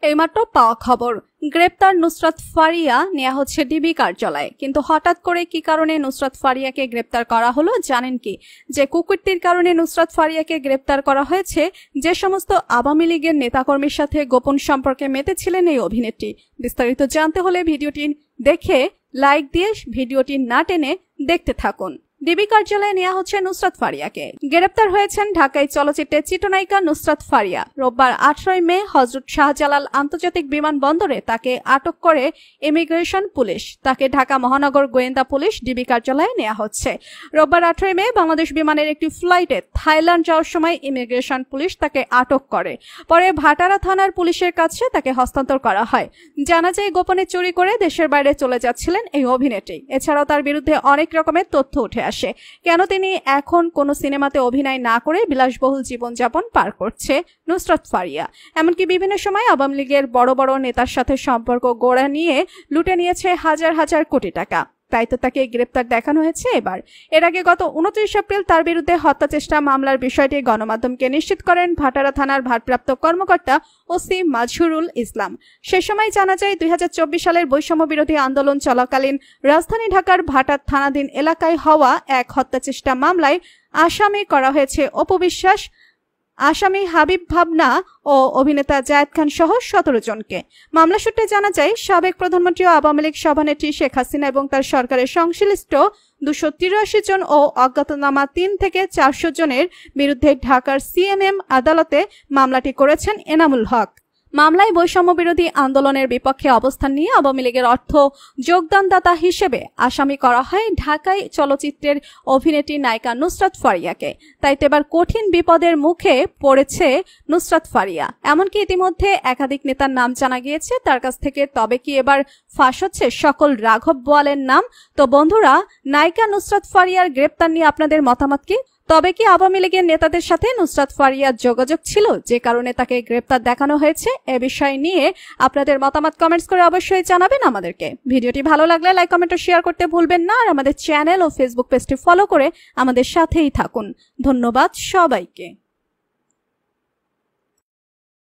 এইমাত্র পাওয়া খবর, গ্রেপ্তার নুসরাত ফারিয়া নেওয়া হচ্ছে ডিবি কার্যালয়ে। কিন্তু হঠাৎ করে কি কারণে নুসরাত ফারিয়াকে গ্রেপ্তার করা হলো জানেন কি? যে কুকীর্তির কারণে নুসরাত ফারিয়াকে গ্রেপ্তার করা হয়েছে, যে সমস্ত আওয়ামী লীগের নেতাকর্মীর সাথে গোপন সম্পর্কে মেতেছিলেন এই অভিনেত্রী। বিস্তারিত জানতে হলে ভিডিওটি দেখে লাইক দিয়ে ভিডিওটি না টেনে দেখতে থাকুন। ডিবি কার্যালয়ে নেওয়া হচ্ছে নুসরাত ফারিয়াকে। গ্রেপ্তার হয়েছেন ঢাকায় চলচ্চিত্রের চিত্রনায়িকা নুসরাত ফারিয়া। রোববার 18 মে হযরত শাহজালাল আন্তর্জাতিক বিমানবন্দরে তাকে আটক করে ইমিগ্রেশন পুলিশ। তাকে ঢাকা মহানগর গোয়েন্দা পুলিশ ডিবি কার্যালয়ে নেওয়া হচ্ছে। রোববার 18 মে বাংলাদেশ বিমানের একটি ফ্লাইটে থাইল্যান্ড যাওয়ার সময় ইমিগ্রেশন পুলিশ তাকে আটক করে। পরে ভাটারা থানার পুলিশের কাছে তাকে হস্তান্তর করা হয়। জানা যায় গোপনে চুরি করে দেশের বাইরে চলে যাচ্ছিলেন এই অভিনেত্রী। এছাড়াও তার বিরুদ্ধে অনেক রকমের তথ্য উঠে আসে। কেন তিনি এখন কোনো সিনেমাতে অভিনয় না করে বিলাসবহুল জীবনযাপন পার করছে নুসরাত ফারিয়া? এমনকি বিভিন্ন সময় আওয়ামী লীগের বড় বড় নেতার সাথে সম্পর্ক গড়ে নিয়ে লুটে নিয়েছে হাজার হাজার কোটি টাকা। তাই তো তাকে গ্রেপ্তার দেখানো হয়েছে এবার। এর আগে গত 29 এপ্রিল তার বিরুদ্ধে হত্যা চেষ্টা মামলার বিষয়টি গণমাধ্যমকে নিশ্চিত করেন ভাটারা থানার ভারপ্রাপ্ত কর্মকর্তা ওসি মাজহুরুল ইসলাম। সে সময় জানা যায় 2024 সালের বৈষম্য বিরোধী আন্দোলন চলাকালীন রাজধানী ঢাকার ভাটার থানাধীন এলাকায় হওয়া এক হত্যা চেষ্টা মামলায় আসামি করা হয়েছে অপু বিশ্বাস, আসামি হাবিব ভাবনা ও অভিনেতা জায়েদ খান সহ 17 জনকে। মামলা সূত্রে জানা যায় সাবেক প্রধানমন্ত্রী ও আওয়ামী লীগ সভানেত্রী শেখ হাসিনা এবং তার সরকারের সংশ্লিষ্ট 283 জন ও অজ্ঞাতনামা 3 থেকে 400 জনের বিরুদ্ধে ঢাকার সিএমএম আদালতে মামলাটি করেছেন এনামুল হক। মামলায় বৈষম্য বিরোধী আন্দোলনের বিপক্ষে অবস্থান নিয়ে আওয়ামী লীগের অর্থ যোগদানদাতা হিসেবে আসামি করা হয় ঢাকায় চলচ্চিত্রের অভিনেত্রী নায়িকা নুসরাত ফারিয়াকে। তাই তো এবার কঠিন বিপদের মুখে পড়েছে নুসরাত ফারিয়া। এমনকি ইতিমধ্যে একাধিক নেতার নাম জানা গিয়েছে তার কাছ থেকে। তবে কি এবার ফাঁস হচ্ছে সকল রাঘব বোয়ালের নাম? তো বন্ধুরা, নায়িকা নুসরাত ফারিয়ার গ্রেপ্তার নিয়ে আপনাদের মতামত কি? তবে কি আওয়ামী লীগের নেতাদের সাথে নুসরাত ফারিয়ার যোগাযোগ ছিল, যে কারণে তাকে গ্রেপ্তার দেখানো হয়েছে? এ বিষয় নিয়ে আপনাদের মতামত কমেন্টস করে অবশ্যই জানাবেন আমাদেরকে। ভিডিওটি ভালো লাগলে লাইক, কমেন্ট ও শেয়ার করতে ভুলবেন না। আর আমাদের চ্যানেল ও ফেসবুক পেজটি ফলো করে আমাদের সাথেই থাকুন। ধন্যবাদ সবাইকে।